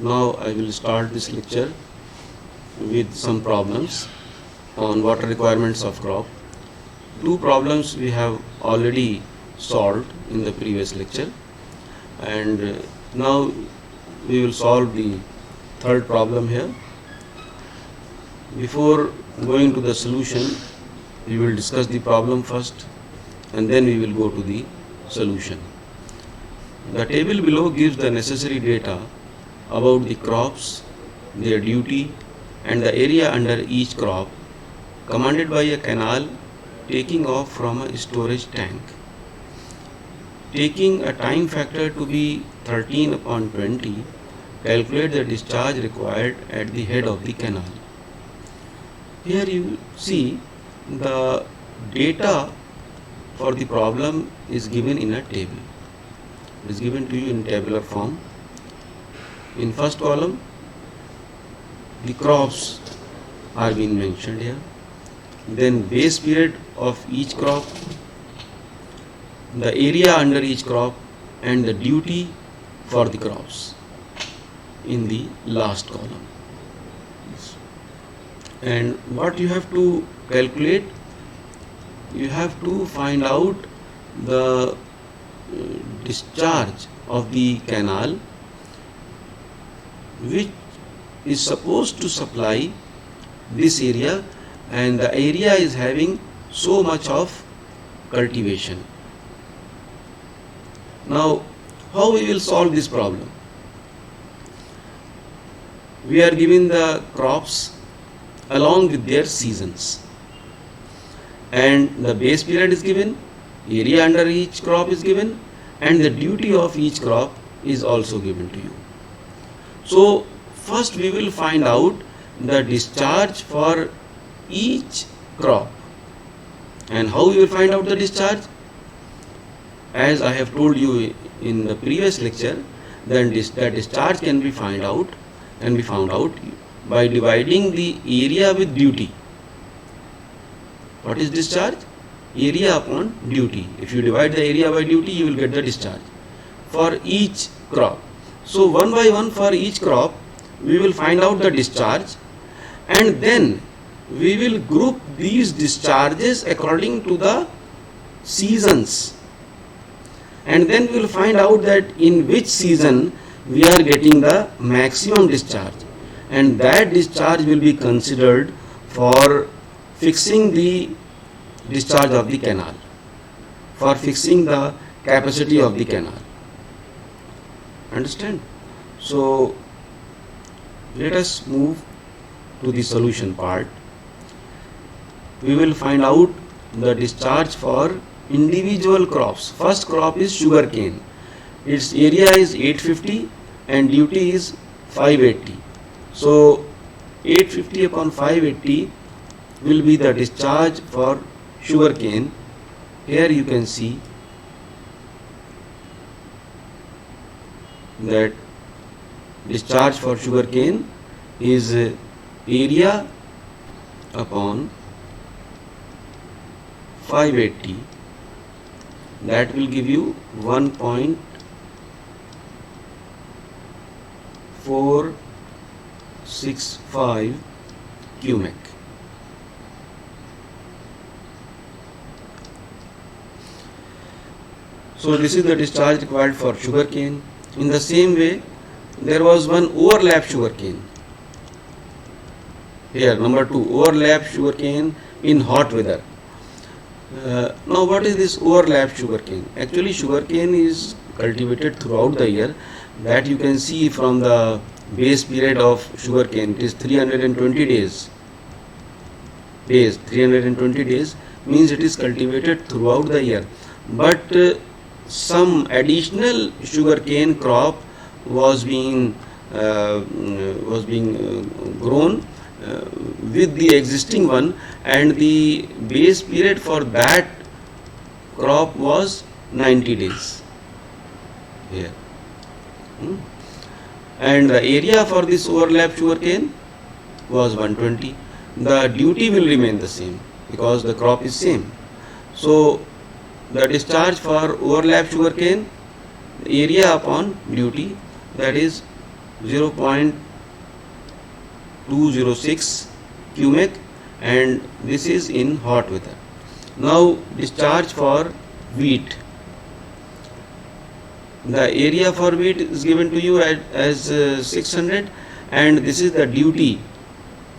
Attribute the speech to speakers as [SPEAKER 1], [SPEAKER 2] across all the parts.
[SPEAKER 1] Now I will start this lecture with some problems on water requirements of crop. Two problems we have already solved in the previous lecture, and now we will solve the third problem here. Before going to the solution, we will discuss the problem first and then we will go to the solution. The table below gives the necessary data about the crops, their duty and the area under each crop commanded by a canal taking off from a storage tank. Taking a time factor to be 13/20, calculate the discharge required at the head of the canal. Here you see the data for the problem is given in a table. It is given to you in tabular form. In first column, the crops are being mentioned here. Then base period of each crop, the area under each crop and the duty for the crops in the last column. And what you have to calculate, you have to find out the discharge of the canal which is supposed to supply this area, and the area is having so much of cultivation. Now, how we will solve this problem? We are given the crops along with their seasons, and the base period is given, area under each crop is given, and the duty of each crop is also given to you. So first we will find out the discharge for each crop. And how we will find out the discharge? As I have told you in the previous lecture, then the discharge can be found out by dividing the area with duty. What is discharge? Area upon duty. If you divide the area by duty, you will get the discharge for each crop. So one by one for each crop, we will find out the discharge, and then we will group these discharges according to the seasons, and then we will find out that in which season we are getting the maximum discharge, and that discharge will be considered for fixing the discharge of the canal, for fixing the capacity of the canal. Understand? So let us move to the solution part. We will find out the discharge for individual crops. First crop is sugarcane. Its area is 850 and duty is 580. So 850 upon 580 will be the discharge for sugarcane. Here you can see that discharge for sugarcane is area upon 580. That will give you 1.465 cubic. So this is the discharge required for sugarcane. In the same way, there was one overlap sugarcane. Here, number 2, overlap sugarcane in hot weather. Now, what is this overlap sugarcane? Actually, sugarcane is cultivated throughout the year. That you can see from the base period of sugarcane. It is 320 days. 320 days means it is cultivated throughout the year. But some additional sugarcane crop was being grown with the existing one, and the base period for that crop was 90 days here. And the area for this overlap sugarcane was 120. The duty will remain the same because the crop is same. So the discharge for overlap sugarcane, area upon duty, that is 0.206 cubic, and this is in hot weather. Now discharge for wheat. The area for wheat is given to you as 600, and this is the duty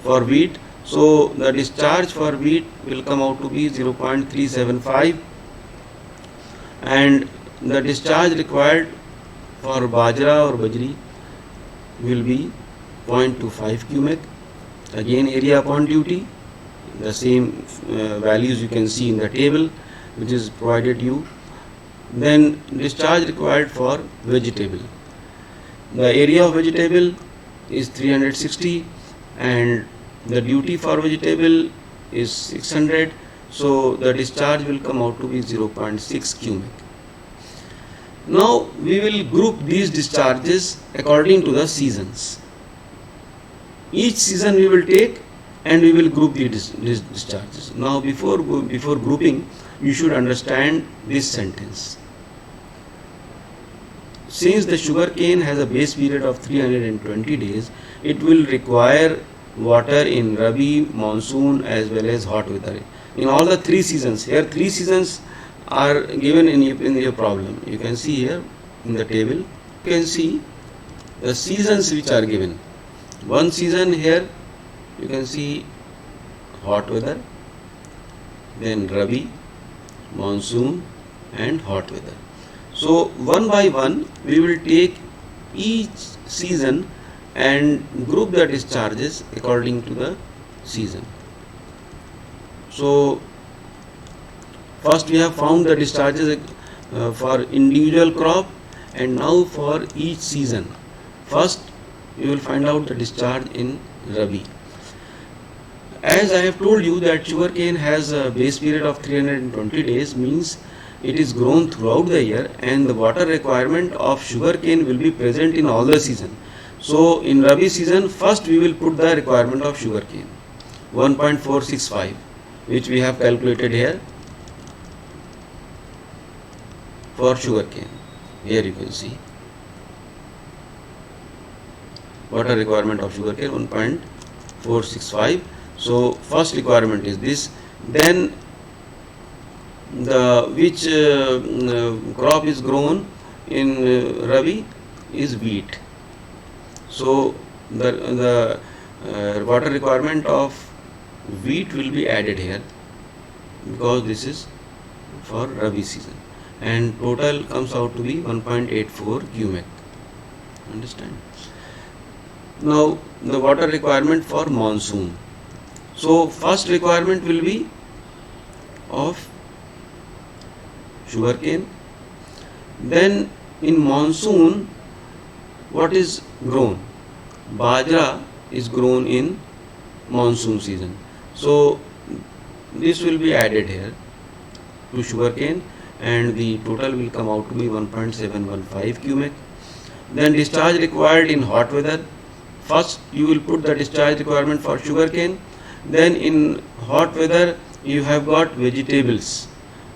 [SPEAKER 1] for wheat. So the discharge for wheat will come out to be 0.375, and the discharge required for bajra or bajri will be 0.25 cubic. Again, area upon duty, the same values you can see in the table which is provided you. Then discharge required for vegetable. The area of vegetable is 360, and the duty for vegetable is 600, so the discharge will come out to be 0.6 cubic. Now we will group these discharges according to the seasons. Each season we will take and we will group the discharges. Now before grouping, you should understand this sentence. Since the sugar cane has a base period of 320 days, it will require water in Rabi, monsoon as well as hot weather. In all the three seasons, here three seasons are given in your problem. You can see here in the table, you can see the seasons which are given. One season here you can see hot weather, then Rabi, monsoon and hot weather. So one by one we will take each season and group the discharges according to the season. So first we have found the discharges for individual crop, and now for each season. First you will find out the discharge in Rabi. As I have told you that sugarcane has a base period of 320 days, means it is grown throughout the year, and the water requirement of sugarcane will be present in all the season. So in Rabi season, first we will put the requirement of sugarcane 1.465, which we have calculated here for sugarcane. Here you can see water requirement of sugarcane 1.465. So first requirement is this. Then the which crop is grown in Rabi is wheat. So the water requirement of wheat will be added here, because this is for Rabi season, and total comes out to be 1.84 cubic. Understand? Now the water requirement for monsoon. So first requirement will be of sugarcane. Then in monsoon, what is grown? Bajra is grown in monsoon season. So this will be added here to sugarcane, and the total will come out to be 1.715 cubic. Then discharge required in hot weather. First you will put the discharge requirement for sugarcane. Then in hot weather you have got vegetables.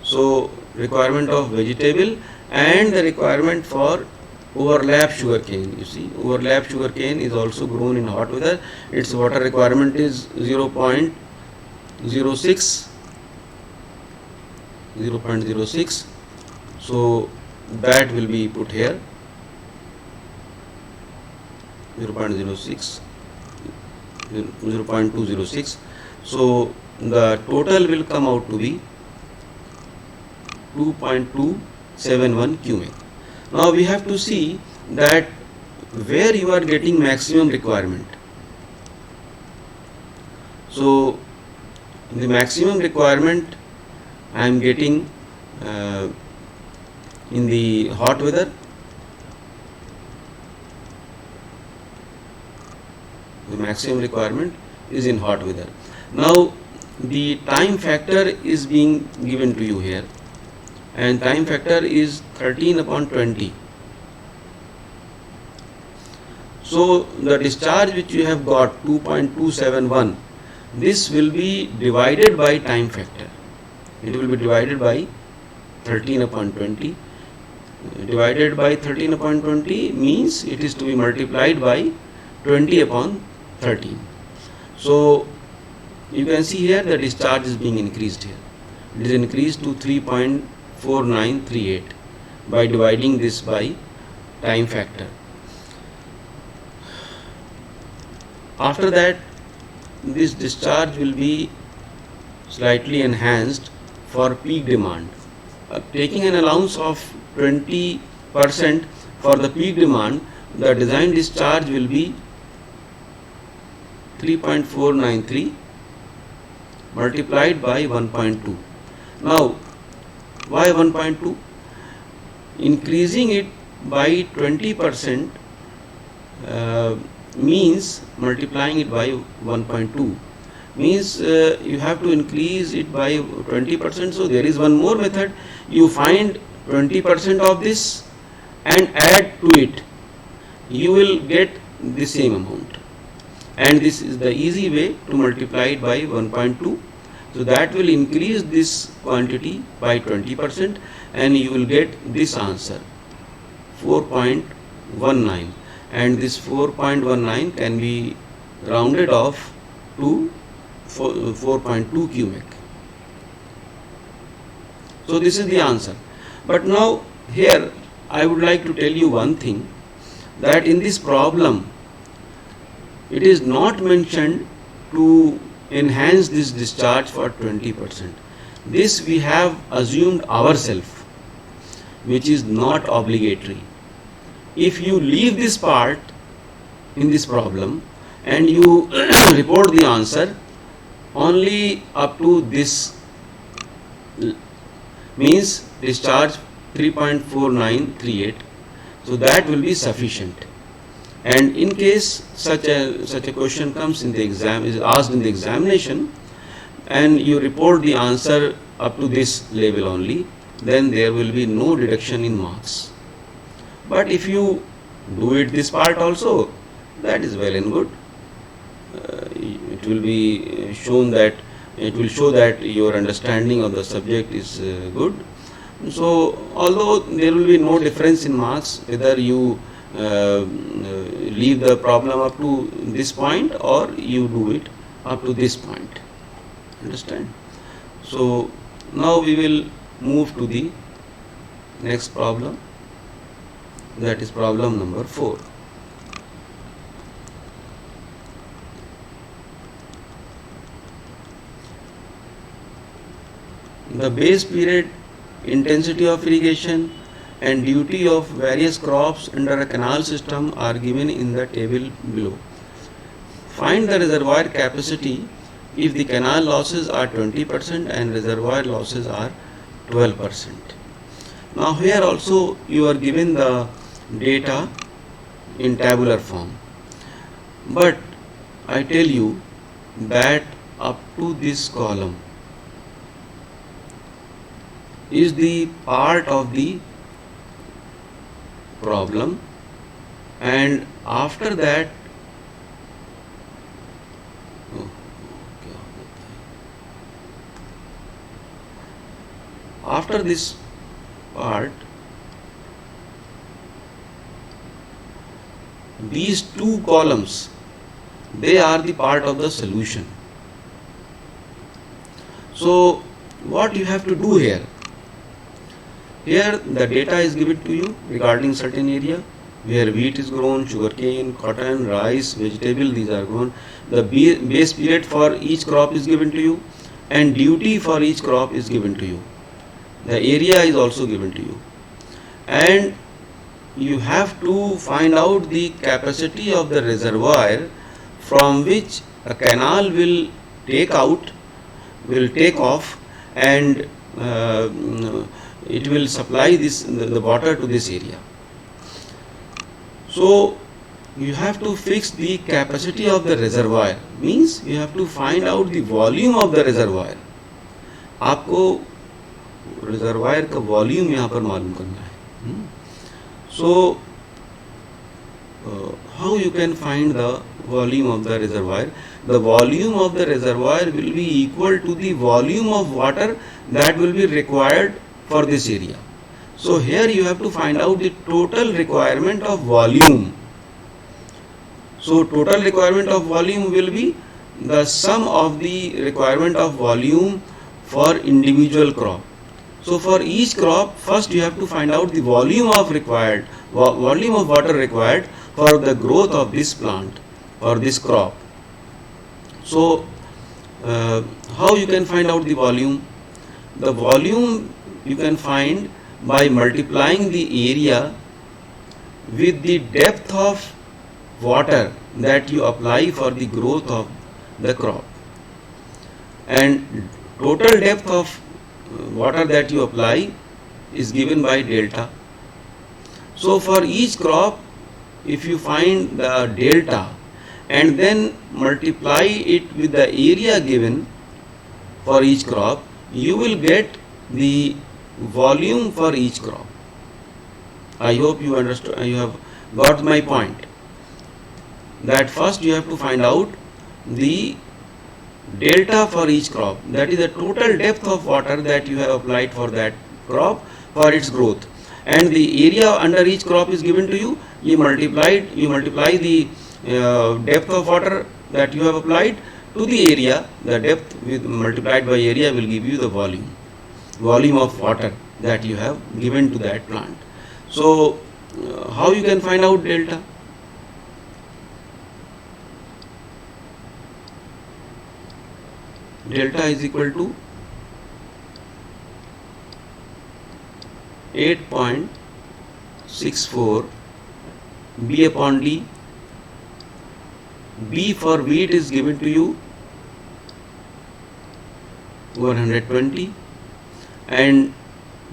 [SPEAKER 1] So requirement of vegetable and the requirement for overlap sugarcane. You see, overlap sugarcane is also grown in hot weather. Its water requirement is 0.06. So that will be put here, 0.06, 0.206. So the total will come out to be 2.271 cubic. Now we have to see that where you are getting maximum requirement. So the maximum requirement I am getting in the hot weather. The maximum requirement is in hot weather. Now the time factor is being given to you here, and time factor is 13/20. So the discharge which you have got 2.271, this will be divided by time factor. It will be divided by 13/20, divided by 13 upon 20 means it is to be multiplied by 20 upon 13. So you can see here the discharge is being increased here. It is increased to 3.4938 by dividing this by time factor. After that, this discharge will be slightly enhanced for peak demand. Taking an allowance of 20% for the peak demand, the design discharge will be 3.493 multiplied by 1.2. Now, why 1.2? Increasing it by 20% means multiplying it by 1.2 means you have to increase it by 20%. So there is one more method. You find 20% of this and add to it. You will get the same amount. And this is the easy way to multiply it by 1.2. So that will increase this quantity by 20% and you will get this answer 4.19, and this 4.19 can be rounded off to 4.2 cubic. So this is the answer. But now here I would like to tell you one thing, that in this problem it is not mentioned to enhance this discharge for 20%. This we have assumed ourselves, which is not obligatory. If you leave this part in this problem and you report the answer only up to this, means discharge 3.4938, so that will be sufficient. And in case such a question comes in the exam, is asked in the examination, and you report the answer up to this level only, then there will be no deduction in marks. But if you do it this part also, that is well and good. It will be shown that it will show that your understanding of the subject is good. So although there will be no difference in marks whether you leave the problem up to this point or you do it up to this point. Understand? So now we will move to the next problem, that is problem number 4. The base period, intensity of irrigation and duty of various crops under a canal system are given in the table below. Find the reservoir capacity if the canal losses are 20% and reservoir losses are 12%. Now here also you are given the data in tabular form, but I tell you that up to this column is the part of the problem, and after that after this part, these two columns, they are the part of the solution. So what you have to do here? Here the data is given to you regarding certain area where wheat is grown, sugarcane, cotton, rice, vegetable, these are grown. The base period for each crop is given to you and duty for each crop is given to you. The area is also given to you, and you have to find out the capacity of the reservoir from which a canal will take off, and it will supply the water to this area. So you have to fix the capacity of the reservoir, means you have to find out the volume of the reservoir. आपको reservoir का volume यहाँ पर मालूम करना है. So how you can find the volume of the reservoir? The volume of the reservoir will be equal to the volume of water that will be required for this area. So here you have to find out the total requirement of volume. So total requirement of volume will be the sum of the requirement of volume for individual crop. So for each crop, first you have to find out the volume of water required for the growth of this plant or this crop. So how you can find out the volume? The volume you can find by multiplying the area with the depth of water that you apply for the growth of the crop, and total depth of water that you apply is given by delta. So for each crop, if you find the delta and then multiply it with the area given for each crop, you will get the volume for each crop. I hope you understood, you have got my point, that first you have to find out the delta for each crop, that is the total depth of water that you have applied for that crop for its growth, and the area under each crop is given to you. You multiply the depth of water that you have applied to the area. The depth with multiplied by area will give you the volume of water that you have given to that plant. So how you can find out delta? Delta is equal to 8.64 B upon D. B for wheat is given to you 120, and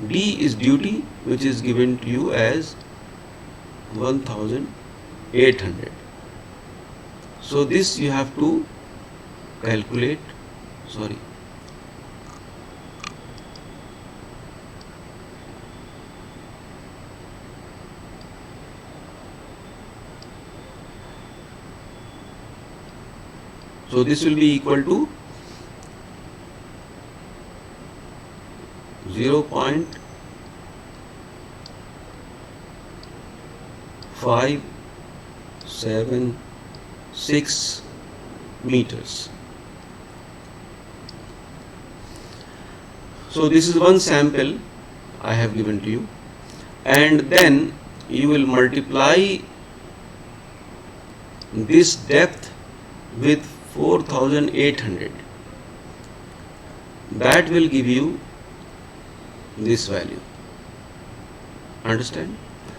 [SPEAKER 1] D is duty, which is given to you as 1800. So this you have to calculate. Sorry. So this will be equal to 0.576 meters. So this is one sample I have given to you, and then you will multiply this depth with 4800. That will give you this value. Understand?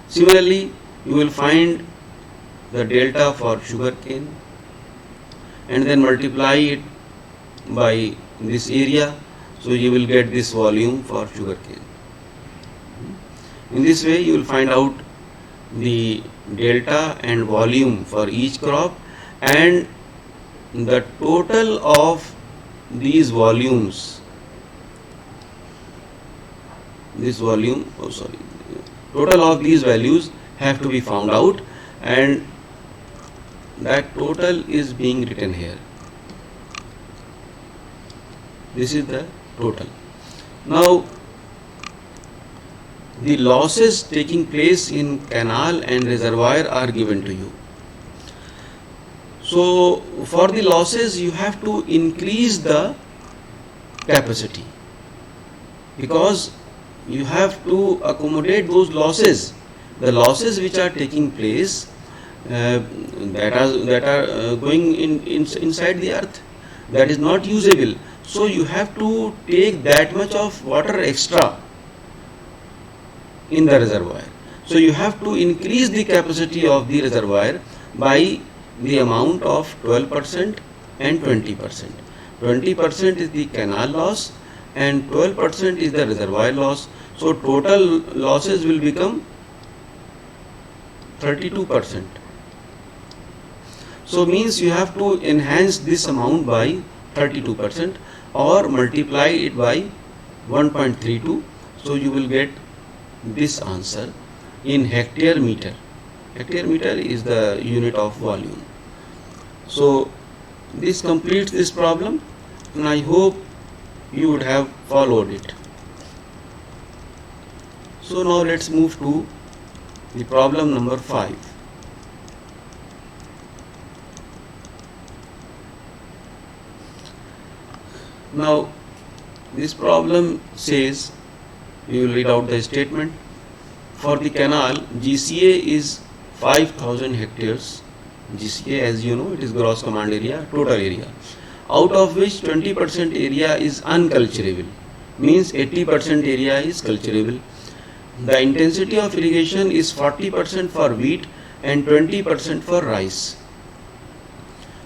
[SPEAKER 1] Similarly, you will find the delta for sugarcane and then multiply it by this area. So you will get this volume for sugarcane. In this way you will find out the delta and volume for each crop, and the total of these volumes, total of these values have to be found out, and that total is being written here. This is the total. Now the losses taking place in canal and reservoir are given to you. So for the losses you have to increase the capacity, because you have to accommodate those losses. The losses which are taking place that are going inside the earth, that is not usable. So you have to take that much of water extra in the reservoir. So you have to increase the capacity of the reservoir by the amount of 12% and 20%. 20% is the canal loss and 12% is the reservoir loss. So total losses will become 32%. So means you have to enhance this amount by 32% or multiply it by 1.32. So you will get this answer in hectare meter. Hectare meter is the unit of volume. So this completes this problem, and I hope you would have followed it. So now let's move to the problem number 5. Now this problem says, we will read out the statement. For the canal, GCA is 5000 hectares. GCA, as you know, it is gross command area, total area, out of which 20% area is unculturable, means 80% area is culturable. The intensity of irrigation is 40% for wheat and 20% for rice.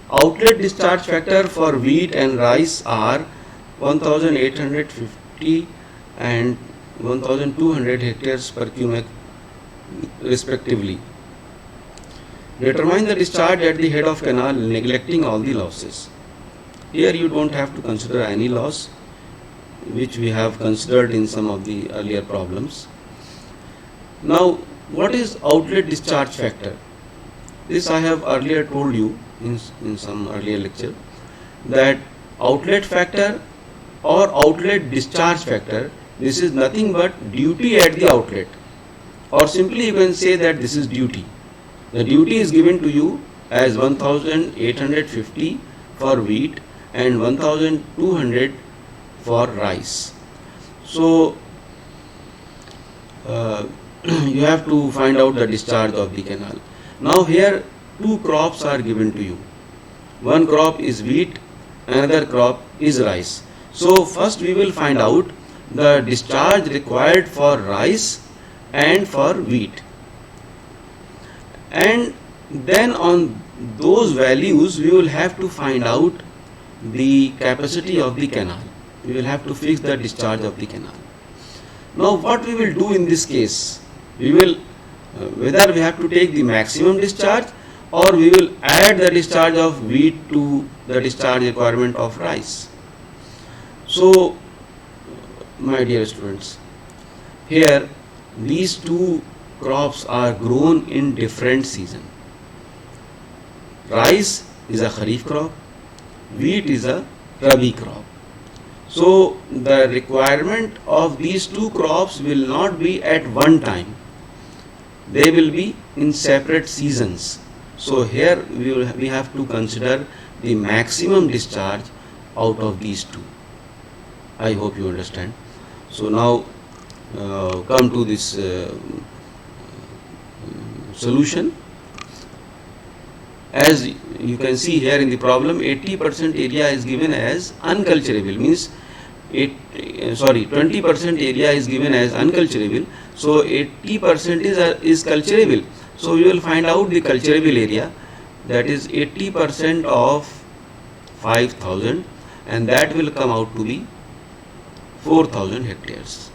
[SPEAKER 1] Outlet discharge factor for wheat and rice are 1850 and 1200 hectares per cubic respectively. Determine the discharge at the head of canal, neglecting all the losses. Here you don't have to consider any loss, which we have considered in some of the earlier problems. Now, what is outlet discharge factor? This I have earlier told you in some earlier lecture, that outlet factor or outlet discharge factor, this is nothing but duty at the outlet, or simply you can say that this is duty. The duty is given to you as 1850 for wheat and 1200 for rice. So you have to find out the discharge of the canal. Now here two crops are given to you. One crop is wheat, another crop is rice. So first we will find out the discharge required for rice and for wheat, and then on those values we will have to find out the capacity of the canal. We will have to fix the discharge of the canal. Now what we will do in this case, we will whether we have to take the maximum discharge or we will add the discharge of wheat to the discharge requirement of rice. So my dear students, here these two crops are grown in different season. Rice is a kharif crop, wheat is a rabi crop. So the requirement of these two crops will not be at one time, they will be in separate seasons. So here we have to consider the maximum discharge out of these two. I hope you understand. So now come to this solution. As you can see here in the problem, 80% area is given as unculturable, means 20% area is given as unculturable. So 80% is culturable. So we will find out the culturable area, that is 80% of 5000, and that will come out to be 4000 hectares.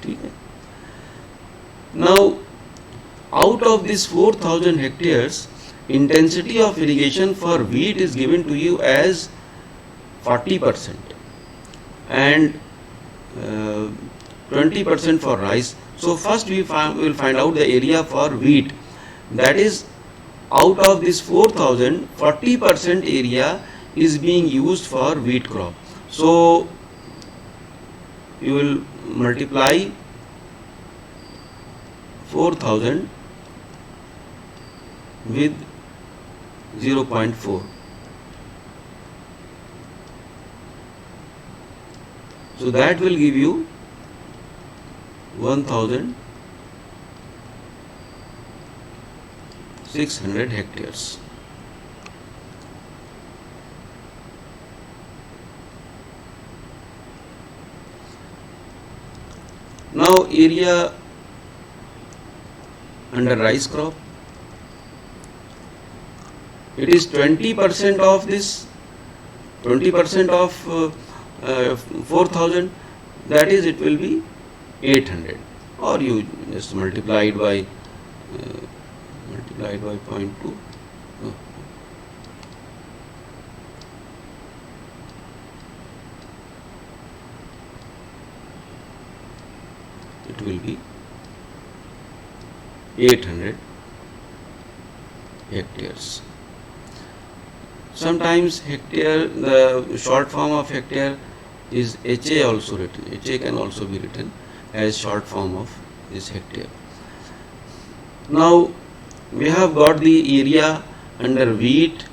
[SPEAKER 1] Okay. Now out of this 4000 hectares, intensity of irrigation for wheat is given to you as 40% and 20% for rice. So first we will find out the area for wheat, that is out of this 4000, 40% area is being used for wheat crop. So you will multiply 4000 with 0.4. So that will give you 1600 hectares. Now area under rice crop, it is 20% of this, 20% of 4000, that is it will be 800, or you just multiply it by 0.2. It will be 800 hectares. Sometimes hectare, the short form of hectare is HA also written. HA can also be written. as short form of this hectare. Now we have got the area under wheat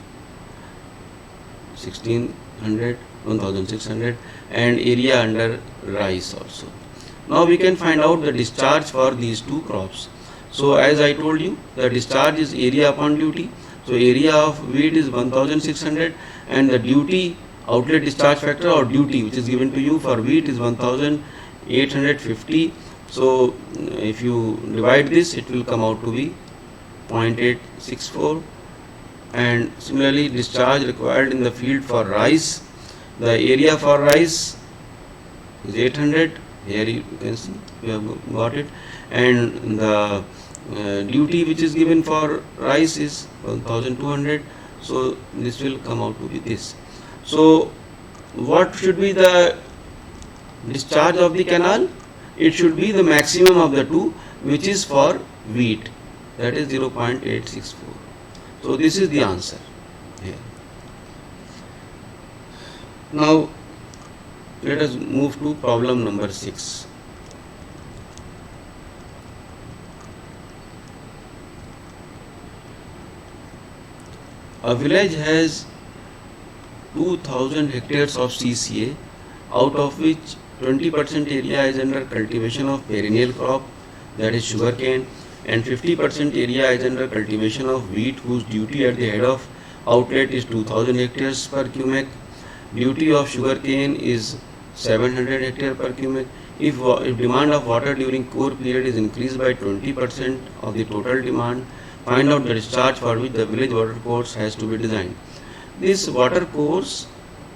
[SPEAKER 1] 1600, 1600, and area under rice also. Now we can find out the discharge for these two crops. So as I told you, the discharge is area upon duty. So area of wheat is 1600, and the duty outlet discharge factor or duty which is given to you for wheat is 1850. So if you divide this, it will come out to be 0.864. And similarly, discharge required in the field for rice, the area for rice is 800. Here you can see we have got it, and the duty which is given for rice is 1200. So this will come out to be this. So what should be the discharge of the canal? It should be the maximum of the two, which is for wheat, that is 0.864. So this is the answer here. Now let us move to problem number 6. A village has 2000 hectares of CCA, out of which 20% area is under cultivation of perennial crop, that is sugarcane, and 50% area is under cultivation of wheat, whose duty at the head of outlet is 2000 hectares per cubic. Duty of sugarcane is 700 hectare per cubic. If demand of water during core period is increased by 20% of the total demand, find out the discharge for which the village water course has to be designed. This water course,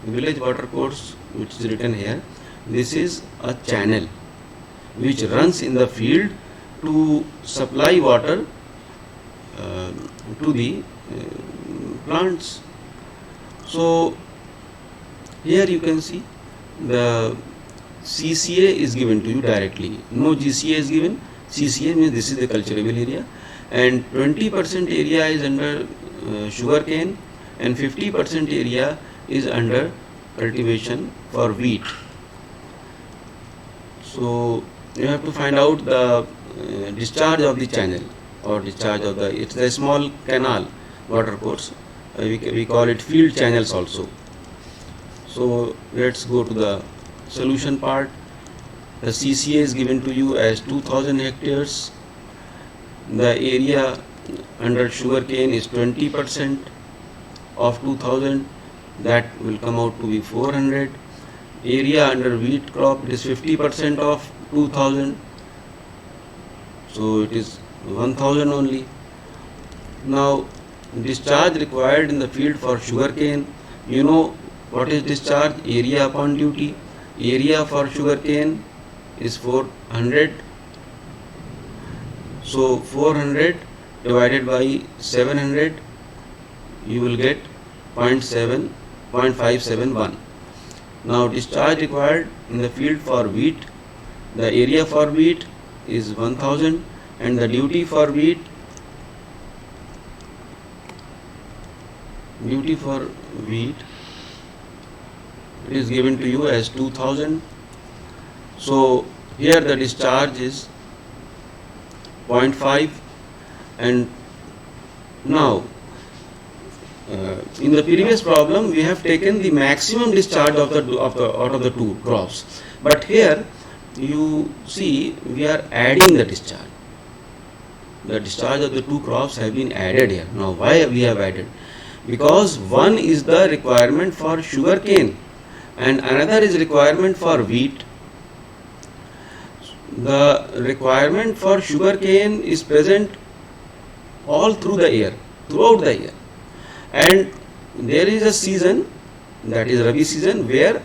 [SPEAKER 1] village water course, which is written here, this is a channel which runs in the field to supply water to the plants. So here you can see the CCA is given to you directly. No GCA is given. CCA means this is the cultivable area, and 20% area is under sugarcane, and 50% area is under cultivation for wheat. So you have to find out the discharge of the channel, or discharge of the, it's a small canal water course. We call it field channels also. So let's go to the solution part. The CCA is given to you as 2000 hectares. The area under sugarcane is 20% of 2000, that will come out to be 400. Area under wheat crop, it is 50% of 2000, so it is 1000 only. Now discharge required in the field for sugarcane, you know what is discharge? Area upon duty. Area for sugarcane is 400, so 400 divided by 700, you will get 0.571. Now discharge required in the field for wheat, the area for wheat is 1000, and the duty for wheat, it is given to you as 2000. So here the discharge is 0.5, and now in the previous problem we have taken the maximum discharge out of the two crops, but here you see we are adding the discharge. The discharge of the two crops have been added here. Now why we have added? Because one is the requirement for sugarcane and another is requirement for wheat. The requirement for sugarcane is present all through the year, throughout the year, and there is a season, that is Rabi season, where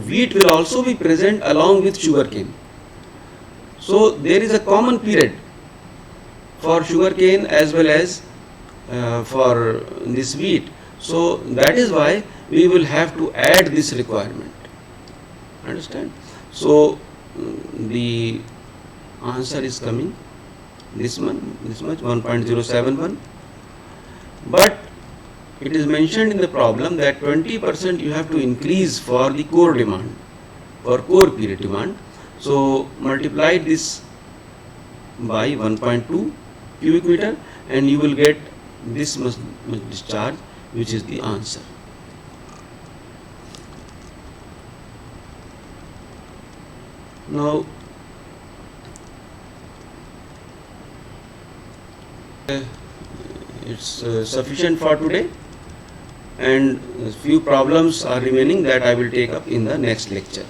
[SPEAKER 1] wheat will also be present along with sugarcane. So there is a common period for sugarcane as well as for this wheat. So that is why we will have to add this requirement. Understand? So the answer is coming this much 1.071, but it is mentioned in the problem that 20% you have to increase for the core demand, for core period demand. So multiply this by 1.2 cubic meter and you will get this much discharge, which is the answer. Now it's sufficient for today, and a few problems are remaining that I will take up in the next lecture.